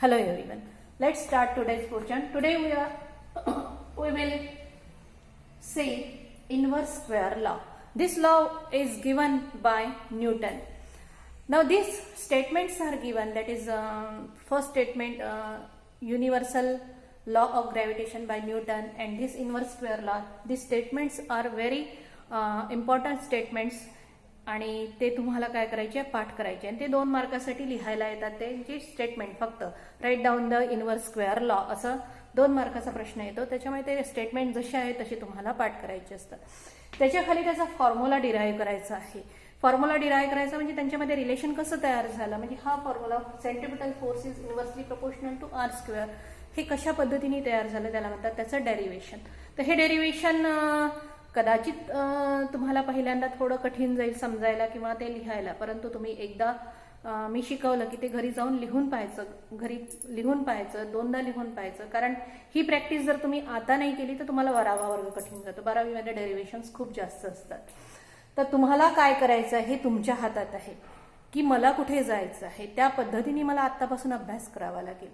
Hello everyone. Let's start today's portion. Today we will see inverse square law. This law is given by Newton. Now these statements are given. That is first statement, universal law of gravitation by Newton, and this inverse square law. These statements are very important statements. आणि ते तुम्हाला काय करायचे पाठ करायचे आणि ते 2 मार्कासाठी लिहायला येतात. ते जे स्टेटमेंट फक्त write down the inverse square law असं 2 मार्काचा प्रश्न येतो. त्याच्यामुळे ते स्टेटमेंट जसे आहे तसे तुम्हाला पाठ करायचे असतात. त्याच्या खाली त्याचा फॉर्म्युला डिराईव्ह करायचा आहे. फॉर्म्युला डिराईव्ह करायचा म्हणजे त्यांच्यामध्ये रिलेशन कसं तयार झालं, म्हणजे हा formula centripetal force is inversely proportional to r square हे कशा पद्धतीने तयार झालं त्याला म्हणतात त्याचं डेरिव्हेशन. तर हे डेरिव्हेशन कदाचित तुम्हाला पहिल्यांदा थोडं कठीण जाईल समजायला किंवा ते लिहायला, परंतु तुम्ही एकदा मी शिकवलं की ते घरी जाऊन लिहून पाहायचं, घरी लिहून पाहायचं, 2दा लिहून पाहायचं. कारण ही प्रॅक्टिस जर तुम्ही आता नाही केली तर तुम्हाला 12वा वर्ग कठीण जातो. 12वीमध्ये डेरिव्हेशन्स खूप जास्त असतात. तर तुम्हाला काय करायचं हे तुमच्या हातात आहे की मला कुठे जायचं आहे, त्या पद्धतीने मला आत्तापासून अभ्यास करावा लागेल.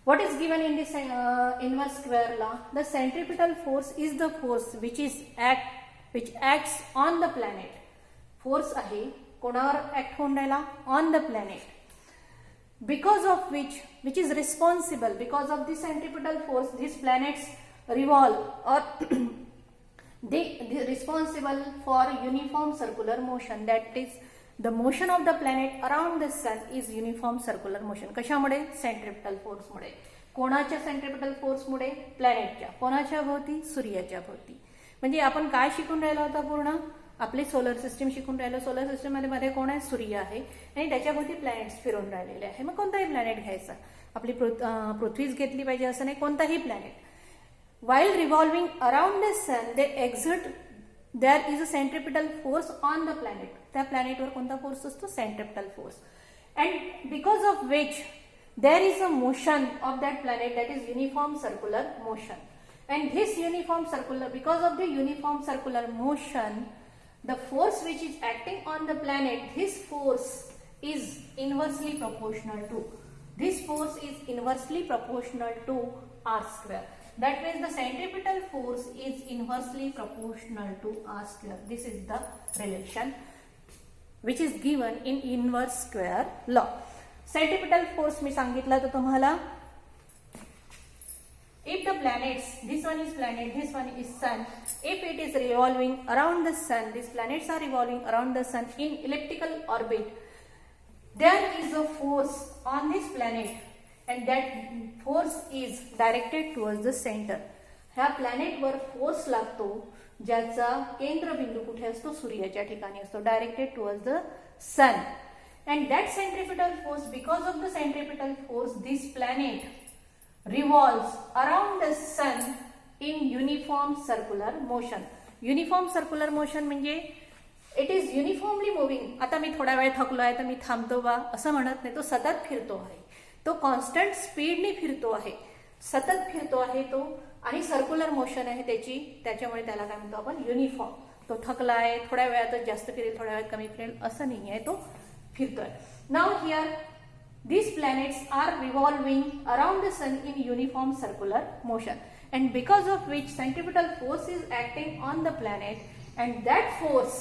What is given in this inverse square law? The centripetal force is the force which acts on the planet. Force आहे कोणावर ऍक्ट होऊन राहिला? On the planet. Because of which is responsible, because of this centripetal force, these planets revolve or they responsible for uniform circular motion. That is, the motion of the planet around the sun is uniform circular motion. कशामुळे? Centripetal force मुळे. कोणाच्या centripetal force मुळे? प्लॅनेटच्या. कोणाच्या भोवती? सूर्याच्या भोवती. म्हणजे आपण काय शिकून राहिलो होता? पूर्ण आपली सोलर सिस्टीम शिकून राहिलो. सोलर सिस्टीम मध्ये कोण आहे? सूर्य आहे आणि त्याच्या भोवती प्लॅनेट्स फिरून राहिलेले आहे. मग कोणताही प्लॅनेट घ्यायचा, आपली पृथ्वीच घेतली पाहिजे असं नाही, कोणताही planet. While revolving around the sun, there is a centripetal force on the planet. त्या प्लॅनेटवर कोणता फोर्स असतो? Centripetal force. And because of which there is a motion of that planet, that is uniform circular motion. And this because of the uniform circular motion, the force which is acting on the planet, this force is inversely proportional to r square. That means the centripetal force is inversely proportional to r square. This is the relation which is given in inverse square law. Centripetal force मी सांगितलं तर तुम्हाला, if the planets, this one is planet, this one is sun, if it is revolving around the sun, these planets are revolving around the sun in elliptical orbit, there is a force on this planet and that force is directed towards the center. ह्या प्लॅनेटवर force लागतो ज्याचा केंद्रबिंदू कुठे असतो? सूर्याच्या ठिकाणी असतो. Directed towards the sun. And that centripetal force, because of the centripetal force, this planet revolves around the sun in uniform circular motion. Uniform circular motion म्हणजे it is uniformly moving. आता मी थोडा वेळ थकलो आहे तर मी थांबतो बा असं म्हणत नाही. तो सतत फिरतो आहे, तो कॉन्स्टंट स्पीडने फिरतो आहे, सतत फिरतो आहे तो, आणि सर्क्युलर मोशन आहे त्याची. त्याच्यामुळे त्याला काय म्हणतो आपण? युनिफॉर्म. तो थकला आहे, थोड्या वेळातच जास्त फिरेल, थोड्या वेळात कमी फिरेल असं नाही आहे, तो फिरतोय. Now here these planets are revolving around the sun in uniform circular motion, and because of which centripetal force is acting on the planet, and that force,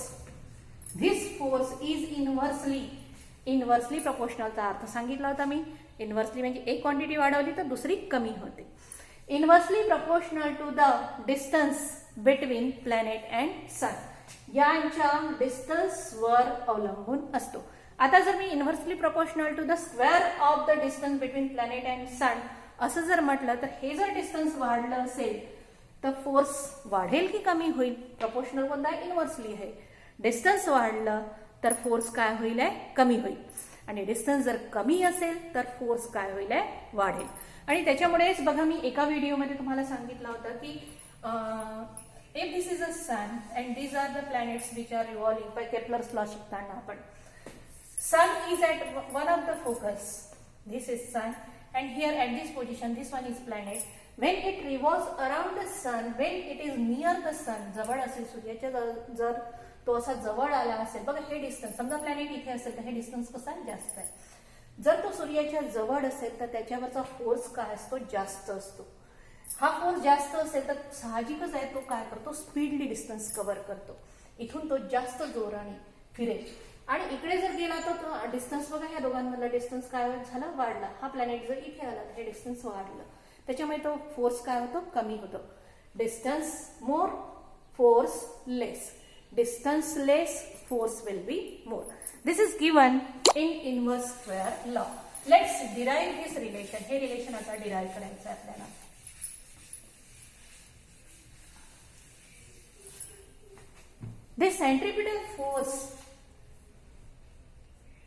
this force is inversely proportional. चा अर्थ सांगितला होता मी. Inversely म्हणजे एक quantity वाढवली तर दुसरी कमी होते. Inversely proportional to the distance between planet and sun, यांच्या डिस्टन्सवर अवलंबून असतो. आता जर मी inversely proportional to the square of the distance between planet and sun असं जर म्हटलं तर हे जर डिस्टन्स वाढलं असेल तर फोर्स वाढेल की कमी होईल? प्रपोर्शनल कोणता आहे? इन्व्हर्सली आहे. डिस्टन्स वाढलं तर फोर्स काय होईल? कमी होईल. आणि डिस्टन्स जर कमी असेल तर फोर्स काय होईल? वाढेल. आणि त्याच्यामुळेच बघा मी एका व्हिडिओमध्ये तुम्हाला सांगितलं होतं की if this is a sun and these are the planets which are revolving by Kepler's law शिकताना आपण, sun is at one of the focus, this is sun, and here at this position this one is planet. When it revolves around the sun, when it is near the sun, जवळ असेल सूर्याच्या, जर तो असा जवळ आला असेल, बघा हे डिस्टन्स, समजा प्लॅनेट इथे असेल तर हे डिस्टन्स कसं जास्त आहे. जर तो सूर्याच्या जवळ असेल तर त्याच्यावरचा फोर्स काय असतो, जास्त असतो. हा फोर्स जास्त असेल तर साहजिकच आहे तो काय करतो, स्पीडली डिस्टन्स कव्हर करतो. इथून तो जास्त जोराने फिरेल. आणि इकडे जर गेला तर तो डिस्टन्स बघा, ह्या दोघांमधला डिस्टन्स काय झाला, वाढला. हा प्लॅनेट जर इथे आला तर हे डिस्टन्स वाढलं, त्याच्यामुळे तो फोर्स काय होतो, कमी होतो. Distance more, force less. Distance less, force will be more. This is given in inverse square law. Let's derive this relation. हे रिलेशन आता डिराइव्ह करायचं आहे आपल्याला. This centripetal force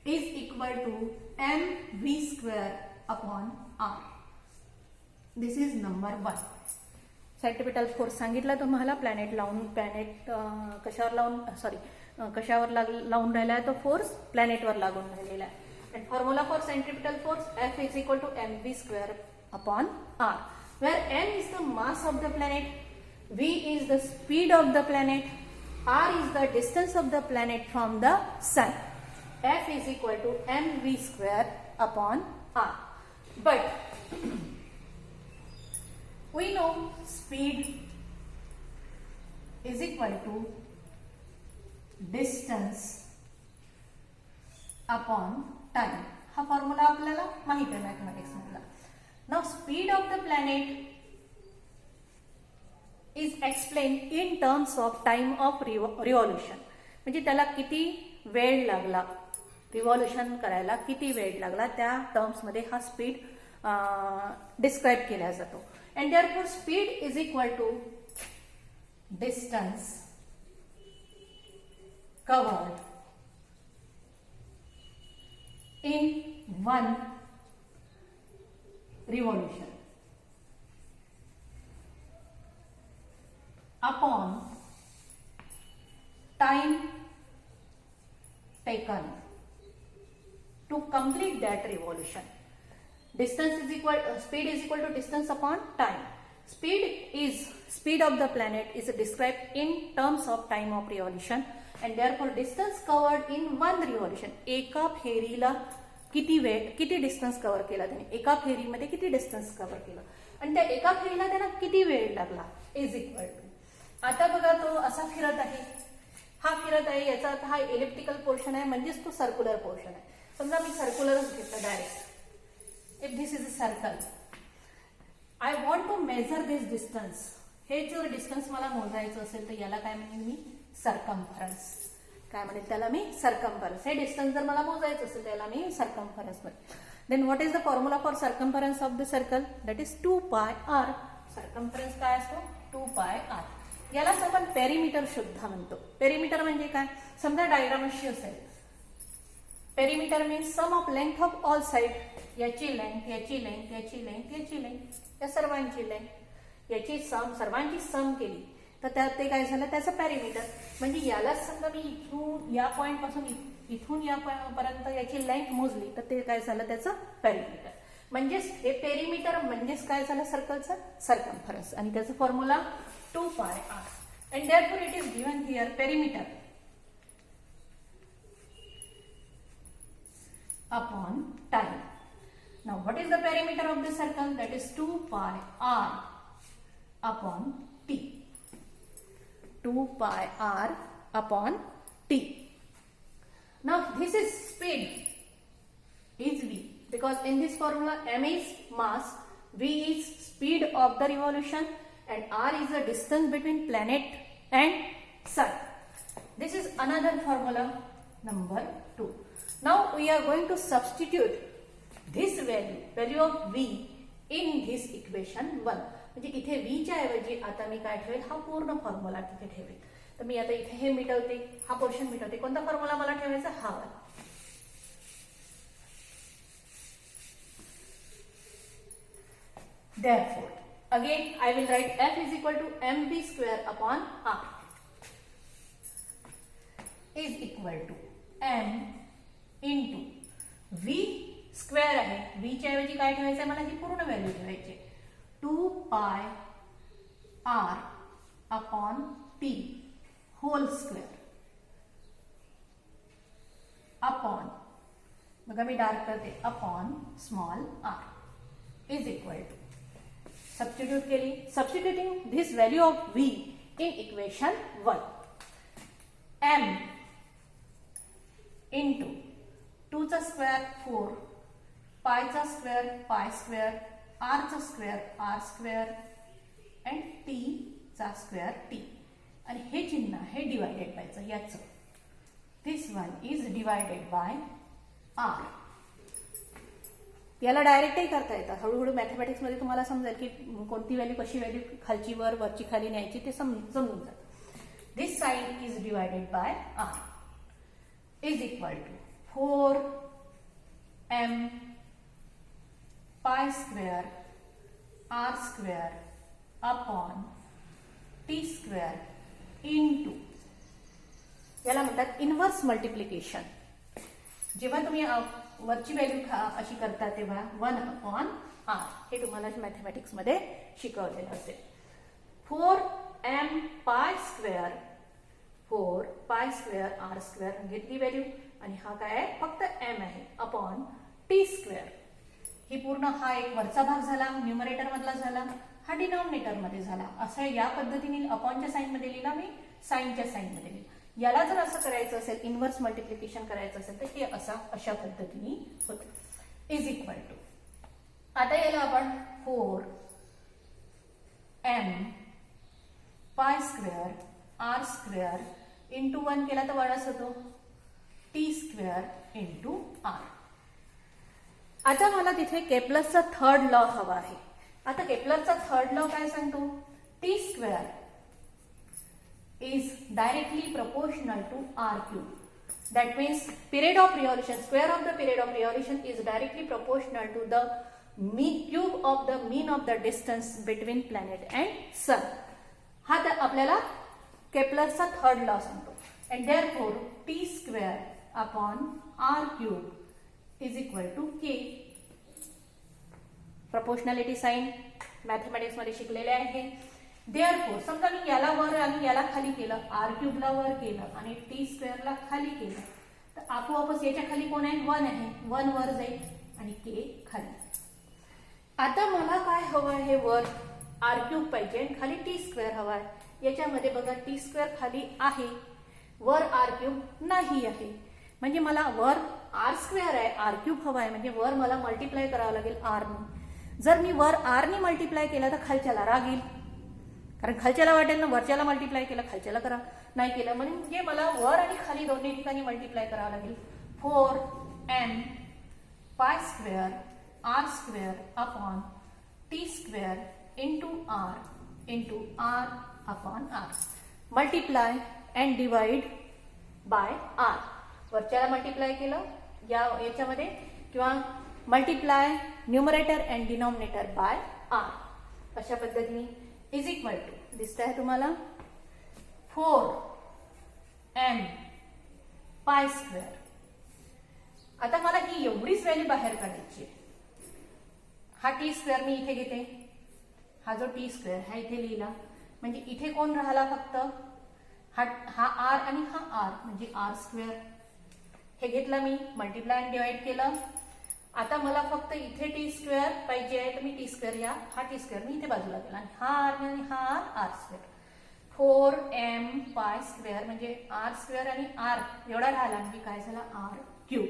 is equal to mv square upon r. This is number 1. Centripetal force सांगितला तुम्हाला. Planet कशावर लावून राहिला आहे, तो फोर्स प्लॅनेटवर लागून राहिलेला आहे. And formula for centripetal force F is equal to mv square upon r, where m is the mass of the planet, v is the speed of the planet, r is the distance of the planet from the sun. F is equal to mv square upon r. But we know speed is equal to distance upon time. हा formula आपल्याला माहिती आहे mathematics मधला. Now speed of the planet is explained in terms of time of revolution. म्हणजे त्याला किती वेळ लागला, रिव्हॉल्युशन करायला किती वेळ लागला, त्या टर्म्स मध्ये हा स्पीड डिस्क्राइब केला जातो. And therefore speed is equal to distance covered in one revolution upon time taken to complete that revolution. Speed is equal to distance upon time. Speed of the planet is described in terms of time of revolution, and therefore distance covered in one revolution. एका फेरीला किती distance cover केला त्याने, एका फेरीमध्ये किती distance cover केलं, आणि त्या एका फेरीला त्यांना किती वेळ लागला, इज इक्वल टू. आता बघा तो असा फिरत आहे, हा फिरत आहे, याचा अर्थ हा इलिप्टिकल पोर्शन आहे, म्हणजेच तो सर्क्युलर पोर्शन आहे. समजा मी सर्क्युलरच घेतलं direct. If this is a circle, I want to measure this distance. हे जर डिस्टन्स मला मोजायचं असेल तर याला काय म्हणेन मी, सर्कम्फरन्स. काय म्हणेल त्याला मी, सर्कम्फरन्स. हे डिस्टन्स जर मला मोजायचं असेल त्याला मी सर्कम्फरन्स म्हणेन. Then what is the formula for circumference of the circle, that is 2 pi r. Circumference काय असतो, 2 पाय r. यालाच आपण पेरिमीटर सुद्धा म्हणतो. पेरिमीटर म्हणजे काय, समजा डायग्राम अशी असेल. Perimeter means sum of length of all side. याची लेंथ, याची लेंथ, याची लेंथ, याची लेंथ, या सर्वांची लेंथ, याची सर्वांची सम केली तर त्यात ते काय झालं, त्याचं पेरिमीटर. म्हणजे यालाच समजा मी इथून या पॉइंट पासून इथून या पर्यंत याची लेंथ मोजली तर ते काय झालं, त्याचं पेरिमीटर. म्हणजेच हे पेरिमीटर म्हणजेच काय झालं, सर्कलचं सर्कम्फरन्स. आणि त्याचं formula 2 pi r, and therefore it is given here perimeter upon time. Now what is the perimeter of the circle, that is 2 pi r upon t. 2 pi r upon t. Now this is speed is v, because in this formula m is mass, v is speed of the revolution, and r is the distance between planet and sun. This is another formula number 2. Now we are going to substitute this value of v in this equation 1. म्हणजे इथे v च्या ऐवजी आता मी काय ठेवेल, हा पूर्ण formula तिथे ठेवेल. तर मी आता इथे हे मिटवते, हा पोर्शन मिटवते. कोणता फॉर्म्युला मला ठेवायचा, हा वाला. Therefore again I will write F is equal to mv square upon r is equal to m into v square आहे. v च्या ऐवजी काय ठेवायचं आहे, मला ही पूर्ण व्हॅल्यू ठेवायची. 2 pi r upon t whole square upon बघा मी डार्क करते, upon small R is equal to, substitute केली, substituting this value of V in equation 1, m into 2 चा स्क्वेअर 4, पाय चा स्क्वेअर पाय स्क्वेअर, आर चा square R square and T चा square T, आणि हे चिन्ह आहे डिवायडेड बायचं याचं, this one is divided by R. याला डायरेक्टही करता येतं, हळूहळू मॅथमॅटिक्स मध्ये तुम्हाला समजेल की कोणती व्हॅल्यू कशी व्हॅल्यू खालची वर वरची खाली न्यायची ते समजून जातं. This side is divided by R is equal to 4m pi square R square upon T square into, याला म्हणतात इनव्हर्स मल्टिप्लिकेशन. जेव्हा तुम्ही वरची व्हॅल्यू अशी करता तेव्हा 1 अपॉन आर, हे तुम्हाला मॅथमॅटिक्स मध्ये शिकवलेलं असेल. 4m pi square 4 pi square R square घेतली व्हॅल्यू, आणि हा काय आहे फक्त m आहे, अपॉन टी स्क्वेअर. ही पूर्ण हा एक वरचा भाग झाला, न्यूमरेटर मधला झाला, हा डिनॉमिनेटर मध्ये झाला. असं या पद्धतीने अपॉनच्या साइन मध्ये लिहिला मी, साइनच्या साइन मध्ये लिहिला. याला जर असं करायचं असेल, इनव्हर्स मल्टिप्लिकेशन करायचं असेल, तर हे अशा पद्धतीने होतं, इज इक्वल टू. आता याला आपण 4m pi square R square into 1 केला तर 1च होतो, टी स्क्वेअर इंटू आर. आता मला तिथे केपलरचा थर्ड लॉ हवा आहे. आता केपलरचा थर्ड लॉ काय सांगतो, T square is directly proportional to r cube. That means period of revolution, square of the period of revolution is directly proportional to the cube of the mean of the distance between planet and sun. हा तर आपल्याला केपलरचा third law सांगतो. And therefore t square upon r cube is equal to k. Proportionality sign mathematics मध्ये शिकलेले आहे. Therefore, समजा मी याला वर आणि याला खाली केलं, आर क्यूबला वर केलं आणि टी स्क्वेअरला खाली केलं, तर आपोआपच याच्या खाली कोण आहे, 1 आहे, 1 वर जाईल आणि के खाली. आता मला काय हवं आहे, वर आर क्यूब पाहिजे आणि खाली टी स्क्वेअर हवा आहे. याच्यामध्ये बघा टी स्क्वेअर खाली आहे, वर आर क्यूब नाही आहे, म्हणजे मला वर आर स्क्वेअर आहे, आर क्यूब हवा आहे, म्हणजे वर मला मल्टिप्लाय करावं लागेल आरने. जर मी वर आरने मल्टिप्लाय केला तर खालच्याला रागील, कारण खालच्याला वाटेल ना वरच्याला मल्टिप्लाय केलं, खालच्याला करा नाही केलं, म्हणजे मला वर आणि खाली दोन्ही ठिकाणी मल्टिप्लाय करावं लागेल. 4m pi square R square upon T square into R upon R, multiply and divide by R. वरच्याला मल्टिप्लाय केलं याच्यामध्ये, किंवा multiply numerator and denominator by R, अशा पद्धतीने इज इक्वल टू दिसत आहे तुम्हाला 4m पाय स्क्वेअर. आता मला ही एवढीच व्हॅल्यू बाहेर काढायची. हा टी स्क्वेअर मी इथे घेते, हा जो टी स्क्वेअर हा इथे लिहिला, म्हणजे इथे कोण राहिला फक्त हा आर आणि हा आर, म्हणजे आर स्क्वेअर. हे घेतलं मी, मल्टिप्लाय आणि डिवाइड केलं. आता मला फक्त इथे टी स्क्वेअर पाहिजे आहे, तर मी टी स्क्वेअर हा टी स्क्वेअर मी इथे बाजूला केला, आणि हा आर आणि हा R square. 4m pi square म्हणजे आर स्क्वेअर आणि आर एवढा राहिला, म्हणजे काय झाला, आर क्यूब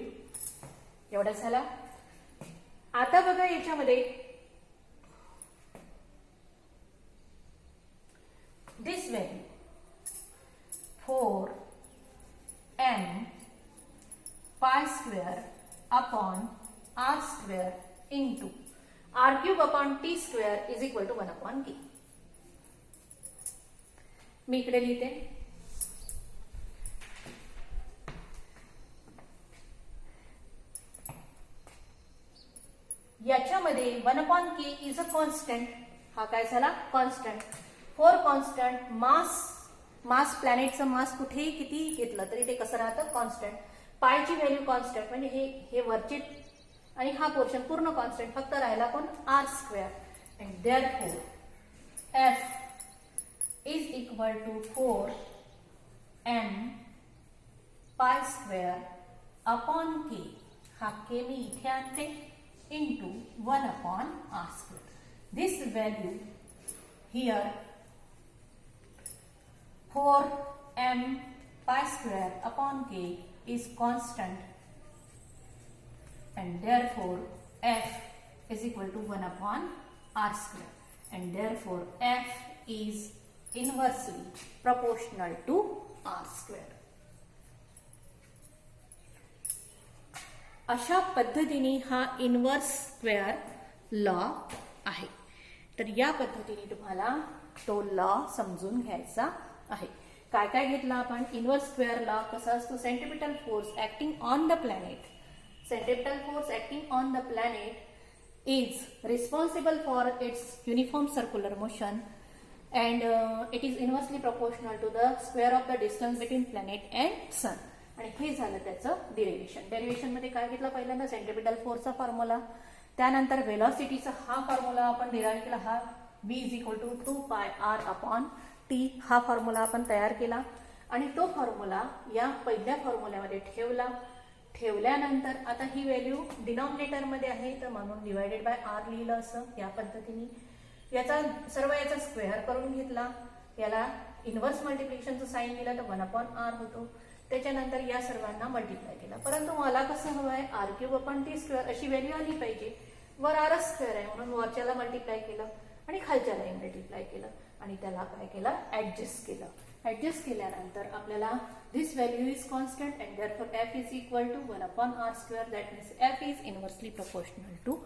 एवढा झाला. आता बघा याच्यामध्ये दिस value 4m pi square upon R square into R cube upon T square is equal to 1 upon K. मी इकडे लिहिते, याच्यामध्ये 1 upon K is a constant. हा काय झाला, कॉन्स्टंट. 4 कॉन्स्टंट, मास प्लॅनेटचं मास कुठेही किती घेतलं तरी ते कसं राहतं, कॉन्स्टंट. पायची व्हॅल्यू कॉन्स्टंट, म्हणजे हे वरचे आणि हा पोर्शन पूर्ण कॉन्स्टंट, फक्त राहिला कोण, r square. And therefore F is equal to 4m pi square upon के. हा k मी इथे आणते into 1 upon r square. This value here 4m pi square upon k is constant, and therefore f is equal to 1 upon r square, and therefore f is inversely proportional to r square. अशा पद्धतीने हा inverse square law आहे. तर या पद्धतीने तुम्हाला तो law समजून घ्यायचा आहे. काय काय घेतला आपण? इन्व्हर्स स्क्वेअर लॉ कसा असतो? Centripetal force acting on the planet. Centripetal force acting on the planet is responsible for its uniform circular motion and it is inversely proportional to the square of the distance between planet and sun. आणि हे झालं त्याचं derivation. Derivation मध्ये काय घेतलं? पहिल्यांदा centripetal फोर्सचा formula, त्यानंतर वेलॉसिटीचा हा फॉर्म्युला आपण डिराईव्ह केला. हा v is equal to 2 pi r upon t हा फॉर्म्युला आपण तयार केला आणि तो फॉर्म्युला या पहिल्या फॉर्म्युल्यामध्ये ठेवला. ठेवल्यानंतर आता ही व्हॅल्यू डिनॉमिनेटर मध्ये आहे तर म्हणून डिवायडेड बाय r लिहिलं असं या पद्धतीने. याचा स्क्वेअर करून घेतला, याला इन्व्हर्स मल्टिप्लिकेशनचं साइन दिलं तर 1 अपॉन r होतो. त्याच्यानंतर या सर्वांना मल्टिप्लाय केला. परंतु मला कसं हवं आहे? r cube upon t square अशी व्हॅल्यू आली पाहिजे. वर r स्क्वेअर आहे म्हणून वरच्याला मल्टिप्लाय केलं आणि खालच्यालाही मल्टिप्लाय केलं आणि त्याला काय केलं? ऍडजस्ट केलं. ऍडजस्ट केल्यानंतर आपल्याला this value is constant and therefore f is equal to 1 upon r square. That means f is inversely proportional to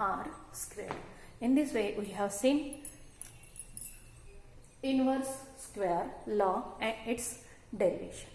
r square. In this way, we have seen inverse square law and its derivation.